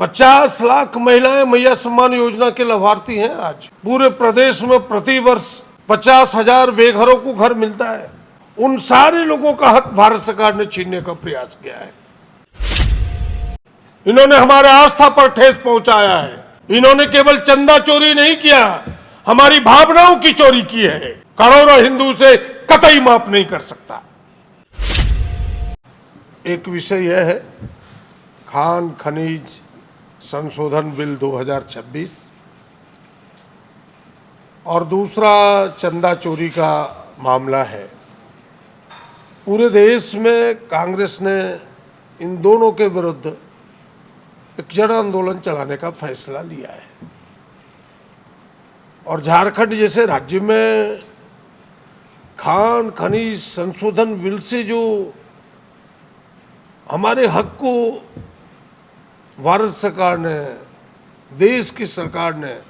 50 लाख महिलाएं मैया सम्मान योजना के लाभार्थी हैं। आज पूरे प्रदेश में प्रति वर्ष 50,000 बेघरों को घर मिलता है। उन सारे लोगों का हक भारत सरकार ने छीनने का प्रयास किया है। इन्होंने हमारे आस्था पर ठेस पहुंचाया है। इन्होंने केवल चंदा चोरी नहीं किया, हमारी भावनाओं की चोरी की है। करोड़ों हिंदू से कतई माफ नहीं कर सकता। एक विषय यह है खान खनिज संशोधन बिल 2026 और दूसरा चंदा चोरी का मामला है। पूरे देश में कांग्रेस ने इन दोनों के विरुद्ध एक जन आंदोलन चलाने का फैसला लिया है और झारखंड जैसे राज्य में खान खनिज संशोधन बिल से जो हमारे हक को भारत सरकार ने, देश की सरकार ने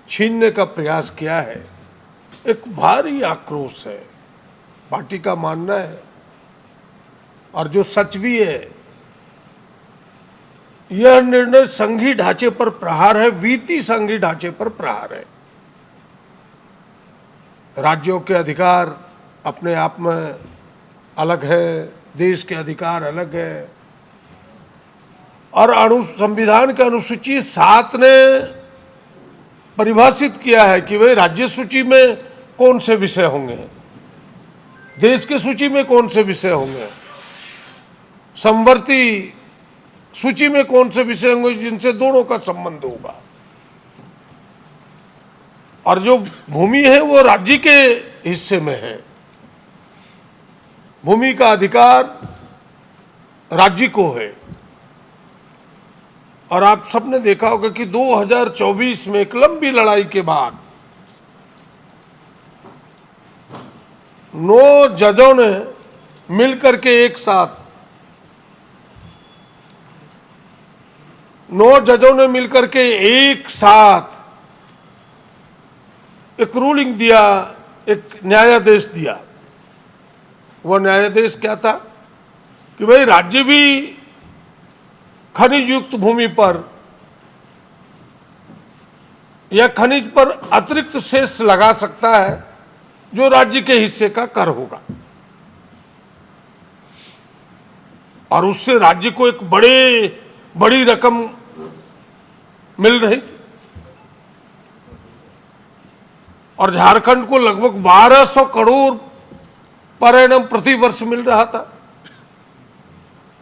छीनने का प्रयास किया है, एक भारी आक्रोश है। पार्टी का मानना है और जो सच भी है, यह निर्णय संघीय ढांचे पर प्रहार है, वित्तीय संघीय ढांचे पर प्रहार है। राज्यों के अधिकार अपने आप में अलग है, देश के अधिकार अलग है और संविधान के अनुसूची 7 ने परिभाषित किया है कि भाई राज्य सूची में कौन से विषय होंगे, देश के सूची में कौन से विषय होंगे, समवर्ती सूची में कौन से विषय होंगे जिनसे दोनों का संबंध होगा। और जो भूमि है वो राज्य के हिस्से में है, भूमि का अधिकार राज्य को है। और आप सबने देखा होगा कि 2024 में एक लंबी लड़ाई के बाद 9 जजों ने मिलकर के एक साथ 9 जजों ने मिलकर के एक साथ एक रूलिंग दिया, एक न्यायादेश दिया। वह न्यायादेश क्या था कि भाई राज्य भी खनिज युक्त भूमि पर या खनिज पर अतिरिक्त सेस लगा सकता है जो राज्य के हिस्से का कर होगा और उससे राज्य को एक बड़ी रकम मिल रही थी और झारखंड को लगभग 1200 करोड़ पर एनम प्रति वर्ष मिल रहा था।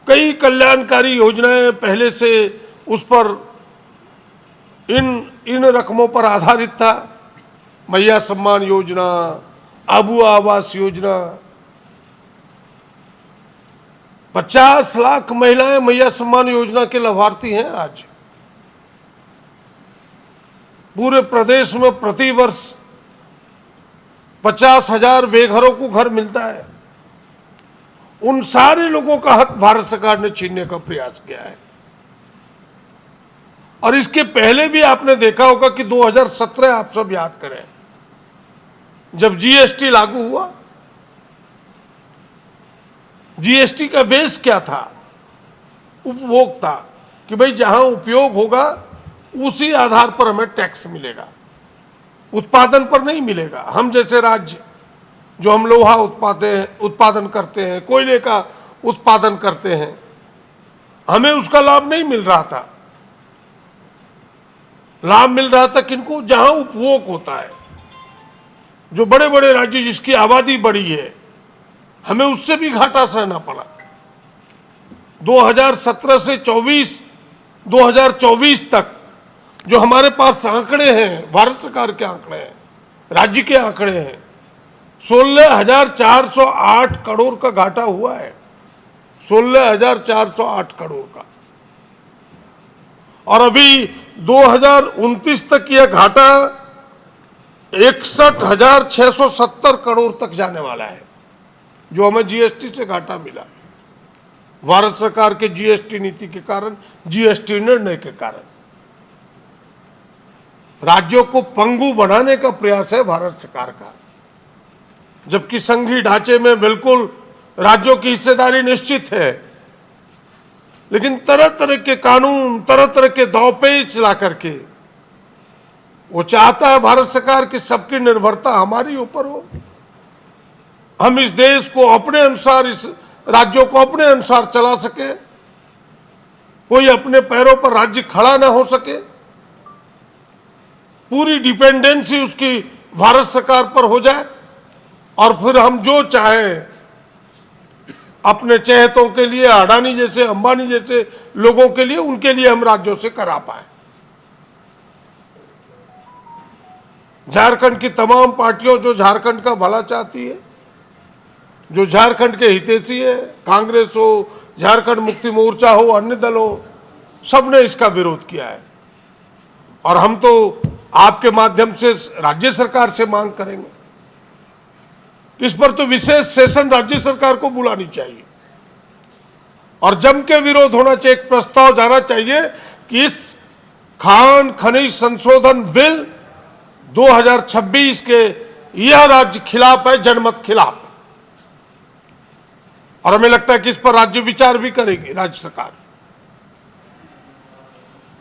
कई कल्याणकारी योजनाएं पहले से उस पर इन रकमों पर आधारित था। मैया सम्मान योजना, आबू आवास योजना, 50 लाख महिलाएं मैया सम्मान योजना के लाभार्थी हैं। आज पूरे प्रदेश में प्रति वर्ष 50,000 बेघरों को घर मिलता है। उन सारे लोगों का हक भारत सरकार ने छीनने का प्रयास किया है। और इसके पहले भी आपने देखा होगा कि 2017 आप सब याद करें, जब जीएसटी लागू हुआ, जीएसटी का बेस क्या था? उपभोग था कि भाई जहां उपयोग होगा उसी आधार पर हमें टैक्स मिलेगा, उत्पादन पर नहीं मिलेगा। हम जैसे राज्य जो हम लोहा उत्पादन करते हैं, कोयले का उत्पादन करते हैं, हमें उसका लाभ नहीं मिल रहा था। लाभ मिल रहा था किनको? जहां उपभोग होता है। जो बड़े बड़े राज्य जिसकी आबादी बड़ी है, हमें उससे भी घाटा सहना पड़ा। 2017 से 2024 तक जो हमारे पास आंकड़े हैं, भारत सरकार के आंकड़े हैं, राज्य के आंकड़े हैं, 16,408 करोड़ का घाटा हुआ है। 16,408 करोड़ का। और अभी 2029 तक यह घाटा 61,670 करोड़ तक जाने वाला है, जो हमें जीएसटी से घाटा मिला, भारत सरकार के जीएसटी नीति के कारण, जीएसटी निर्णय के कारण। राज्यों को पंगु बनाने का प्रयास है भारत सरकार का, जबकि संघीय ढांचे में बिल्कुल राज्यों की हिस्सेदारी निश्चित है। लेकिन तरह तरह के कानून, तरह तरह के दांवपेच ला करके वो चाहता है भारत सरकार की सबकी निर्भरता हमारी ऊपर हो, हम इस देश को अपने अनुसार, इस राज्यों को अपने अनुसार चला सके, कोई अपने पैरों पर राज्य खड़ा ना हो सके, पूरी डिपेंडेंसी उसकी भारत सरकार पर हो जाए और फिर हम जो चाहें अपने चहेतों के लिए, अडानी जैसे, अंबानी जैसे लोगों के लिए, उनके लिए हम राज्यों से करा पाए। झारखंड की तमाम पार्टियों जो झारखंड का भला चाहती है, जो झारखंड के हितैषी है, कांग्रेस हो, झारखंड मुक्ति मोर्चा हो, अन्य दल हो, सबने इसका विरोध किया है। और हम तो आपके माध्यम से राज्य सरकार से मांग करेंगे, इस पर तो विशेष सेशन राज्य सरकार को बुलानी चाहिए और जम के विरोध होना चाहिए। एक प्रस्ताव जाना चाहिए कि इस खान खनिज संशोधन बिल 2026 के यह राज्य खिलाफ है, जनमत खिलाफ है, और हमें लगता है कि इस पर राज्य विचार भी करेगी राज्य सरकार।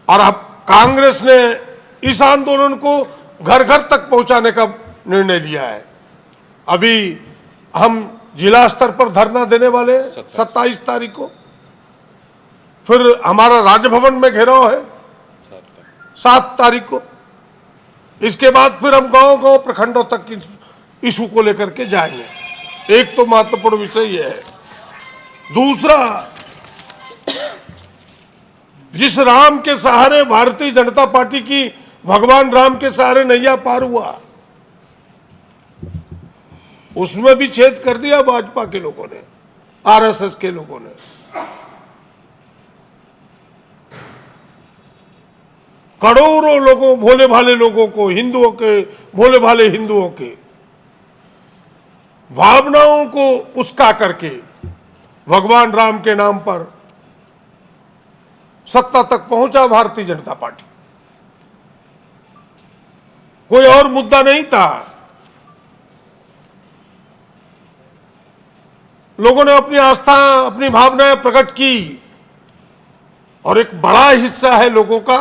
और अब कांग्रेस ने इस आंदोलन को घर घर तक पहुंचाने का निर्णय लिया है। अभी हम जिला स्तर पर धरना देने वाले हैं 27 तारीख को, फिर हमारा राजभवन में घेराव है 7 तारीख को, इसके बाद फिर हम गांव गांव प्रखंडों तक इशू को लेकर के जाएंगे। एक तो महत्वपूर्ण विषय यह है। दूसरा, जिस राम के सहारे भारतीय जनता पार्टी की भगवान राम के सहारे नैया पार हुआ, उसमें भी छेद कर दिया भाजपा के लोगों ने, आरएसएस के लोगों ने। करोड़ों लोगों, भोले भाले लोगों को, हिंदुओं के, भोले भाले हिंदुओं के भावनाओं को उस्का करके भगवान राम के नाम पर सत्ता तक पहुंचा भारतीय जनता पार्टी। कोई और मुद्दा नहीं था। लोगों ने अपनी आस्था, अपनी भावनाएं प्रकट की, और एक बड़ा हिस्सा है लोगों का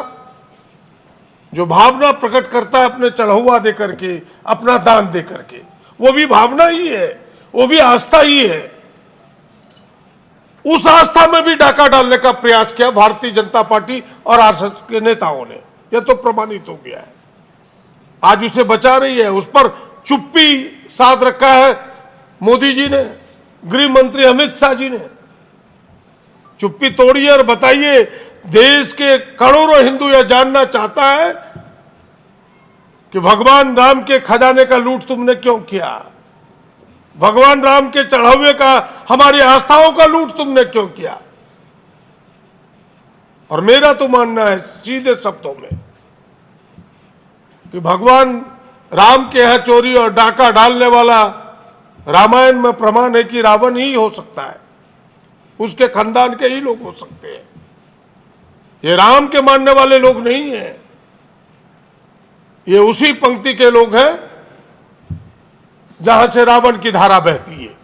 जो भावना प्रकट करता है अपने चढ़ावा दे करके, अपना दान दे करके। वो भी भावना ही है, वो भी आस्था ही है। उस आस्था में भी डाका डालने का प्रयास किया भारतीय जनता पार्टी और आरएसएस के नेताओं ने। यह तो प्रमाणित हो गया है, आज उसे बचा रही है। उस पर चुप्पी साध रखा है मोदी जी ने, गृह मंत्री अमित शाह जी ने। चुप्पी तोड़िए और बताइए, देश के करोड़ों हिंदू यह जानना चाहता है कि भगवान राम के खजाने का लूट तुमने क्यों किया, भगवान राम के चढ़ावे का, हमारी आस्थाओं का लूट तुमने क्यों किया। और मेरा तो मानना है सीधे शब्दों में कि भगवान राम के यहां चोरी और डाका डालने वाला रामायण में प्रमाण है कि रावण ही हो सकता है, उसके खानदान के ही लोग हो सकते हैं। ये राम के मानने वाले लोग नहीं हैं, ये उसी पंक्ति के लोग हैं जहां से रावण की धारा बहती है,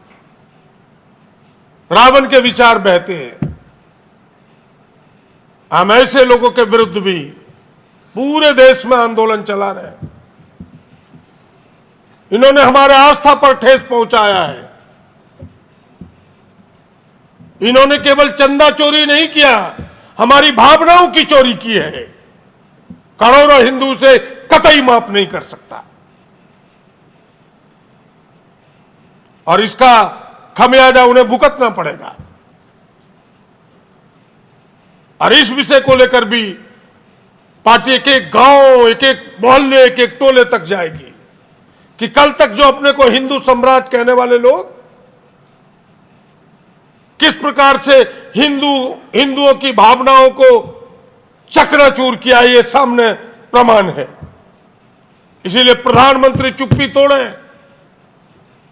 रावण के विचार बहते हैं। हम ऐसे लोगों के विरुद्ध भी पूरे देश में आंदोलन चला रहे हैं। इन्होंने हमारे आस्था पर ठेस पहुंचाया है। इन्होंने केवल चंदा चोरी नहीं किया, हमारी भावनाओं की चोरी की है। करोड़ों हिंदू से कतई माफ नहीं कर सकता, और इसका खमियाजा उन्हें भुगतना पड़ेगा। और इस विषय को लेकर भी पार्टी एक एक गांव, एक एक मोहल्ले, एक एक टोले तक जाएगी कि कल तक जो अपने को हिंदू सम्राट कहने वाले लोग किस प्रकार से हिंदुओं की भावनाओं को चकनाचूर किया, ये सामने प्रमाण है। इसीलिए प्रधानमंत्री चुप्पी तोड़े,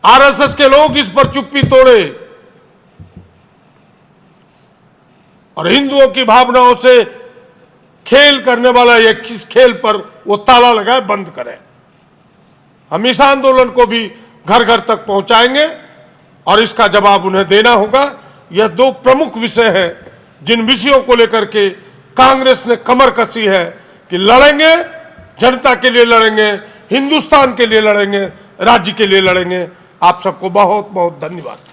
आरएसएस के लोग इस पर चुप्पी तोड़े और हिंदुओं की भावनाओं से खेल करने वाला ये किस खेल पर वो ताला लगाए, बंद करें। हम इस आंदोलन को भी घर घर तक पहुंचाएंगे और इसका जवाब उन्हें देना होगा। यह दो प्रमुख विषय हैं जिन विषयों को लेकर के कांग्रेस ने कमर कसी है कि लड़ेंगे, जनता के लिए लड़ेंगे, हिंदुस्तान के लिए लड़ेंगे, राज्य के लिए लड़ेंगे। आप सबको बहुत बहुत धन्यवाद।